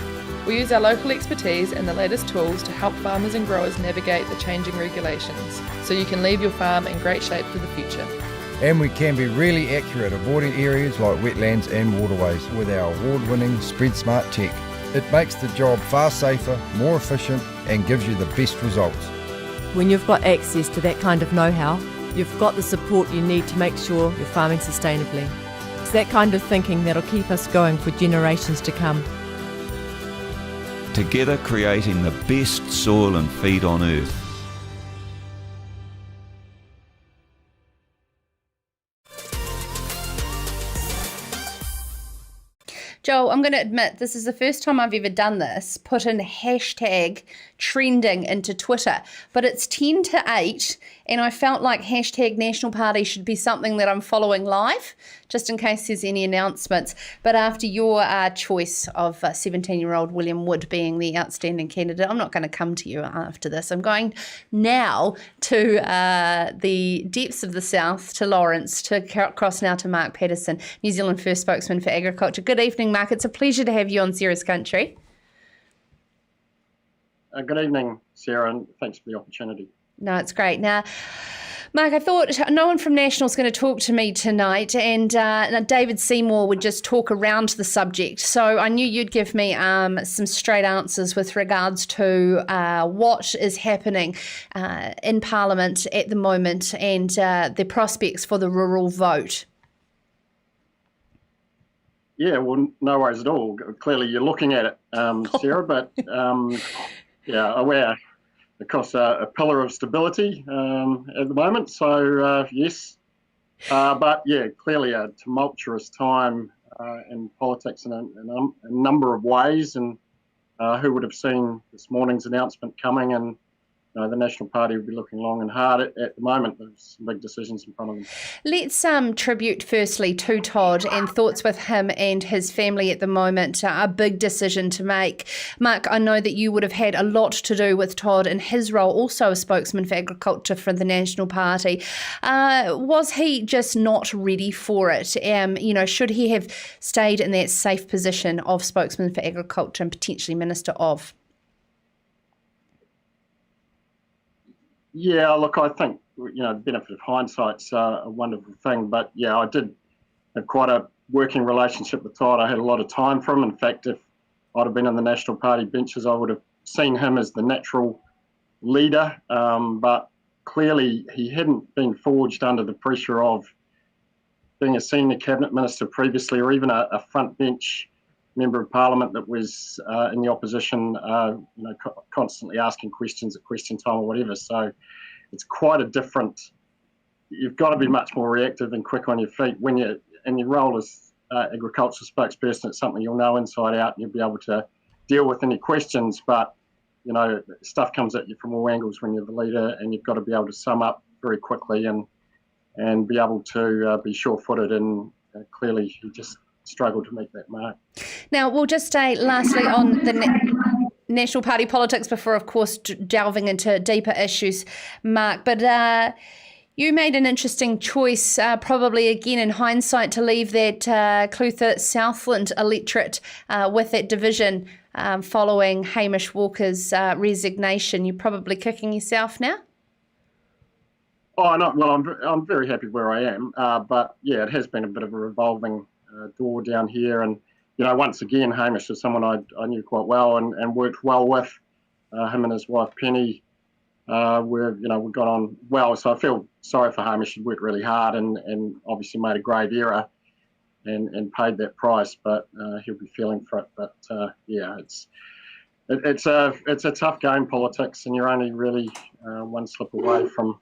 We use our local expertise and the latest tools to help farmers and growers navigate the changing regulations, so you can leave your farm in great shape for the future. And we can be really accurate, avoiding areas like wetlands and waterways with our award-winning Spread Smart tech. It makes the job far safer, more efficient, and gives you the best results. When you've got access to that kind of know-how, you've got the support you need to make sure you're farming sustainably. It's that kind of thinking that'll keep us going for generations to come. Together creating the best soil and feed on earth. Joel, I'm going to admit this is the first time I've ever done this, put in hashtag trending into Twitter, but it's 10 to 8 and I felt like hashtag National Party should be something that I'm following live, just in case there's any announcements. But after your choice of 17-year-old William Wood being the outstanding candidate, I'm not going to come to you after this. I'm going now to the depths of the south, to Lawrence, to cross now to Mark Patterson, New Zealand First spokesman for agriculture. Good evening, Mark. It's a pleasure to have you on Sarah's Country. Good evening, Sarah, and thanks for the opportunity. No, it's great. Now, Mark, I thought no one from National's going to talk to me tonight, and David Seymour would just talk around the subject. So I knew you'd give me some straight answers with regards to what is happening in Parliament at the moment and the prospects for the rural vote. Yeah, well, no worries at all. Clearly, you're looking at it, Sarah, but aware. Of course, a pillar of stability at the moment. So, yes. But, yeah, clearly a tumultuous time in politics in a number of ways. And who would have seen this morning's announcement coming? And the National Party will be looking long and hard at the moment. There's some big decisions in front of them. Let's tribute firstly to Todd and thoughts with him and his family at the moment. A big decision to make. Mark, I know that you would have had a lot to do with Todd in his role, also a spokesman for agriculture for the National Party. Was he just not ready for it? Should he have stayed in that safe position of spokesman for agriculture and potentially Minister of? Yeah, look, I think, the benefit of hindsight's a wonderful thing. But, yeah, I did have quite a working relationship with Todd. I had a lot of time for him. In fact, if I'd have been in the National Party benches, I would have seen him as the natural leader. But clearly he hadn't been forged under the pressure of being a senior cabinet minister previously, or even a front bench member of Parliament that was in the opposition, constantly asking questions at question time or whatever. So it's quite a different. You've got to be much more reactive and quick on your feet when you're in your role as agricultural spokesperson. It's something you'll know inside out, and you'll be able to deal with any questions. But stuff comes at you from all angles when you're the leader, and you've got to be able to sum up very quickly and be able to be sure-footed. And clearly, he just struggled to make that mark. Now, we'll just stay lastly on the National Party politics before, of course, delving into deeper issues, Mark. But you made an interesting choice, probably again in hindsight, to leave that Clutha Southland electorate with that division following Hamish Walker's resignation. You're probably kicking yourself now? Oh, no. Well, I'm very happy where I am. But, yeah, it has been a bit of a revolving door down here, and once again, Hamish is someone I knew quite well and worked well with. Him and his wife Penny we got on well, so I feel sorry for Hamish. He worked really hard and obviously made a grave error and paid that price, but he'll be feeling for it. But it's a tough game, politics, and you're only really one slip away from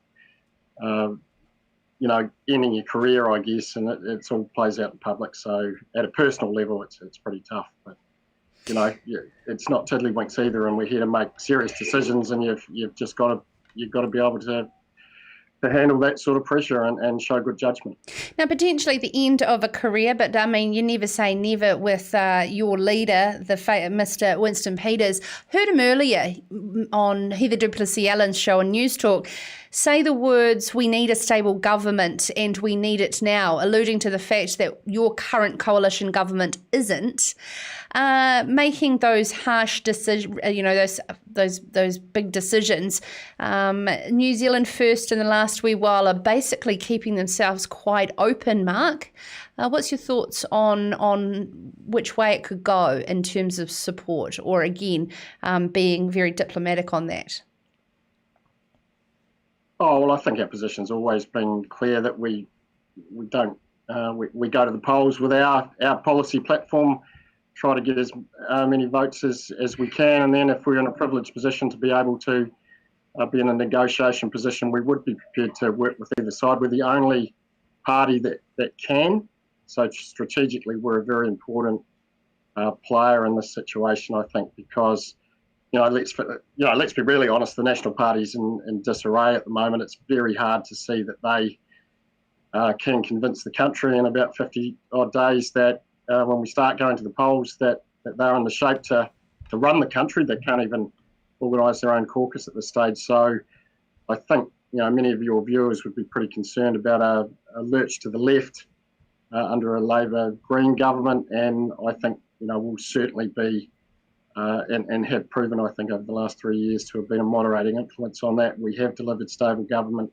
ending your career, I guess, and it all plays out in public. So at a personal level, it's pretty tough. But it's not tiddlywinks either, and we're here to make serious decisions, and you've just got to be able to handle that sort of pressure and show good judgment. Now, potentially the end of a career, but I mean, you never say never with your leader, Mr. Winston Peters. Heard him earlier on Heather du Plessis-Allen's show on News Talk say the words, "We need a stable government and we need it now," alluding to the fact that your current coalition government isn't. Making those harsh decisions, those big decisions. New Zealand First in the last wee while are basically keeping themselves quite open, Mark. What's your thoughts on which way it could go in terms of support, or again, being very diplomatic on that? Oh, well, I think our position's always been clear that we don't we go to the polls with our policy platform, try to get as many votes as we can, and then if we're in a privileged position to be able to be in a negotiation position, we would be prepared to work with either side. We're the only party that can, so strategically we're a very important player in this situation, I think, because let's be really honest, the National Party's in disarray at the moment. It's very hard to see that they can convince the country in about 50 odd days that when we start going to the polls that they're in the shape to run the country. They can't even organise their own caucus at this stage. So I think many of your viewers would be pretty concerned about a lurch to the left under a Labor Green government, and I think we'll certainly be and have proven, I think, over the last 3 years to have been a moderating influence on that. We have delivered stable government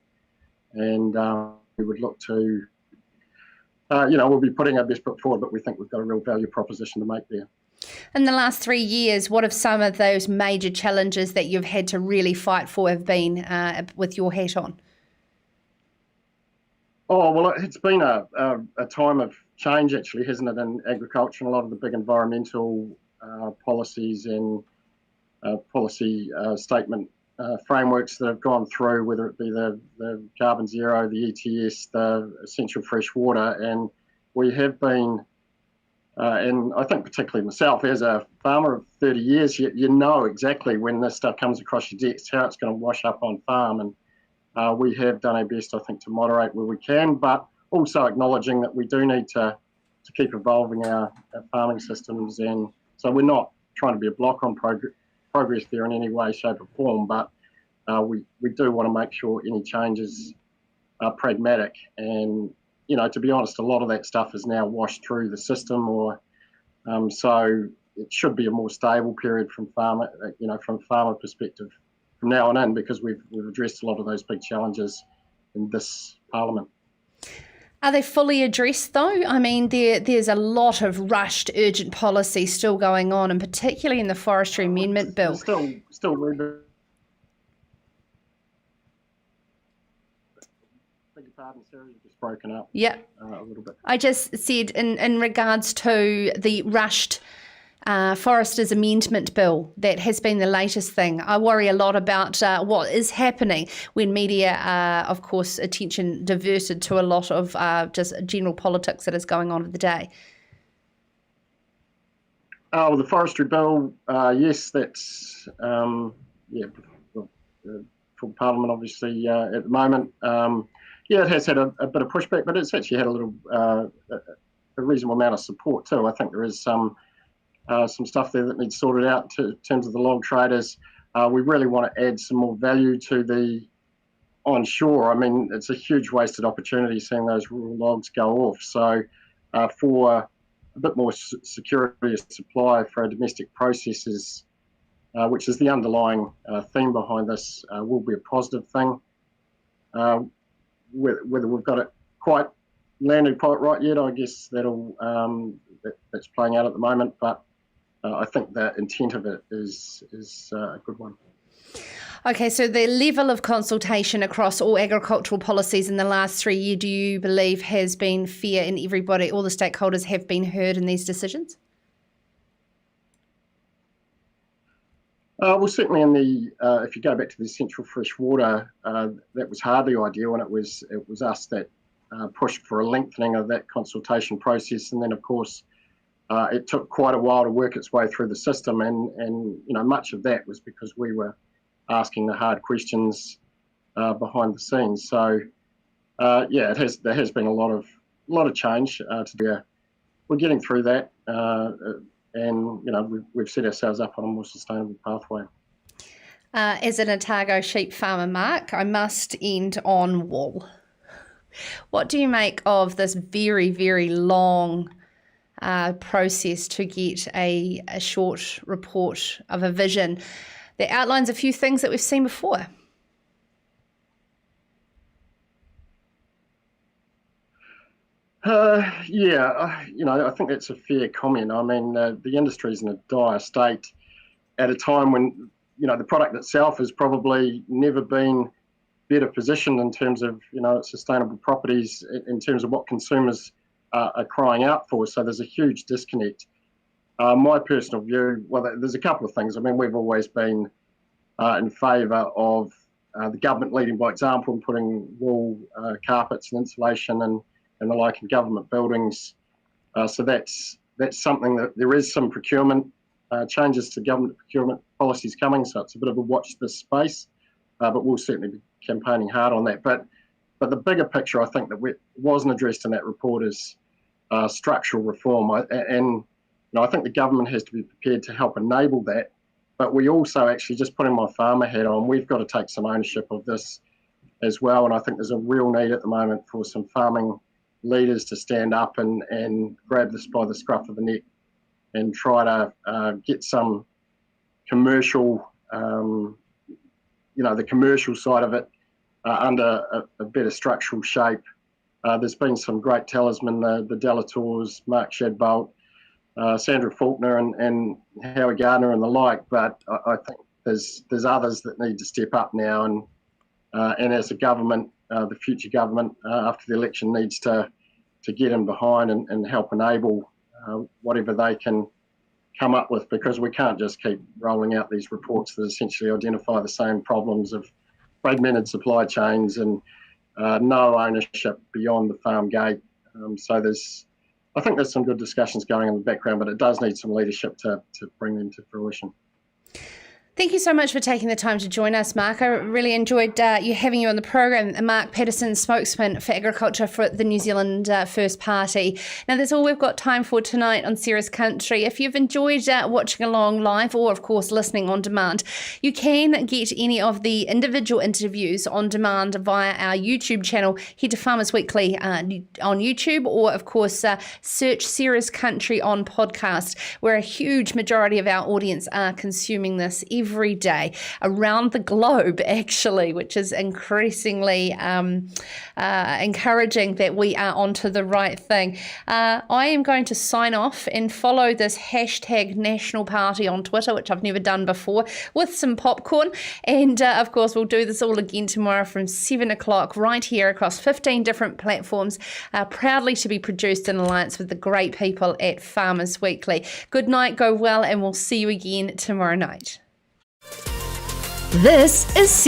and we would look to, we'll be putting our best foot forward, but we think we've got a real value proposition to make there. In the last 3 years, what have some of those major challenges that you've had to really fight for have been with your hat on? Oh, well, it's been a time of change, actually, hasn't it, in agriculture, and a lot of the big environmental policies and policy statement frameworks that have gone through, whether it be the carbon zero, the ETS, the essential fresh water, and we have been, and I think particularly myself, as a farmer of 30 years, you know exactly when this stuff comes across your desk, how it's going to wash up on farm, and we have done our best, I think, to moderate where we can, but also acknowledging that we do need to keep evolving our farming systems, and so we're not trying to be a block on progress there in any way, shape or form, but we do want to make sure any changes are pragmatic, and to be honest, a lot of that stuff is now washed through the system, or so it should be a more stable period from farmer perspective from now on in, because we've addressed a lot of those big challenges in this parliament. Are they fully addressed though? I mean, there's a lot of rushed, urgent policy still going on, and particularly in the Forestry Amendment Bill. Still beg your pardon, Sarah, you've just broken up. Yeah. A little bit. I just said in regards to the rushed Foresters Amendment Bill, that has been the latest thing. I worry a lot about what is happening when media are, of course, attention diverted to a lot of just general politics that is going on of the day. Oh, the Forestry Bill, yes, that's, for Parliament, obviously, at the moment. It has had a bit of pushback, but it's actually had a reasonable amount of support too. I think there is some stuff there that needs sorted out in terms of the log traders. We really want to add some more value to the onshore. I mean, it's a huge wasted opportunity seeing those rural logs go off. So for a bit more security of supply for our domestic processors, which is the underlying theme behind this, will be a positive thing. Whether we've got it quite landed quite right yet, I guess that's playing out at the moment, but I think the intent of it is a good one. Okay, so the level of consultation across all agricultural policies in the last 3 years, do you believe has been fair, and everybody, all the stakeholders have been heard in these decisions? Well, certainly in if you go back to the essential fresh water, that was hardly ideal, and it was us that pushed for a lengthening of that consultation process, and then of course it took quite a while to work its way through the system, and much of that was because we were asking the hard questions behind the scenes. So there has been a lot of change to do. We're getting through that, and we've set ourselves up on a more sustainable pathway. As an Otago sheep farmer, Mark, I must end on wool. What do you make of this very, very long process to get a short report of a vision that outlines a few things that we've seen before? I think that's a fair comment. I mean, the industry's in a dire state at a time when, the product itself has probably never been better positioned in terms of, its sustainable properties, in terms of what consumers are crying out for. So there's a huge disconnect. My personal view, well, there's a couple of things. I mean, we've always been in favour of the government leading by example and putting wool carpets and insulation and the like in government buildings. So that's something that there is some procurement changes to government procurement policies coming. So it's a bit of a watch this space, but we'll certainly be campaigning hard on that. But the bigger picture, I think, that wasn't addressed in that report is structural reform. I think the government has to be prepared to help enable that. But we also actually, just putting my farmer hat on, we've got to take some ownership of this as well. And I think there's a real need at the moment for some farming leaders to stand up and grab this by the scruff of the neck and try to get some commercial, the commercial side of it under a better structural shape. There's been some great talisman, the Delatours, Mark Shadbolt, Sandra Faulkner and Howard Gardner and the like, but I think there's others that need to step up now, and as a government, the future government after the election needs to get in behind and help enable whatever they can come up with, because we can't just keep rolling out these reports that essentially identify the same problems of fragmented supply chains and no ownership beyond the farm gate. So I think there's some good discussions going in the background, but it does need some leadership to bring them to fruition. Thank you so much for taking the time to join us, Mark. I really enjoyed having you on the program. Mark Patterson, spokesman for agriculture for the New Zealand First Party. Now, that's all we've got time for tonight on Sarah's Country. If you've enjoyed watching along live or, of course, listening on demand, you can get any of the individual interviews on demand via our YouTube channel. Head to Farmers Weekly on YouTube or, of course, search Sarah's Country on podcast, where a huge majority of our audience are consuming this every day around the globe, actually, which is increasingly encouraging that we are onto the right thing. I am going to sign off and follow this hashtag National Party on Twitter, which I've never done before, with some popcorn. And of course, we'll do this all again tomorrow from 7 o'clock right here across 15 different platforms, proudly to be produced in alliance with the great people at Farmers Weekly. Good night, go well, and we'll see you again tomorrow night. This is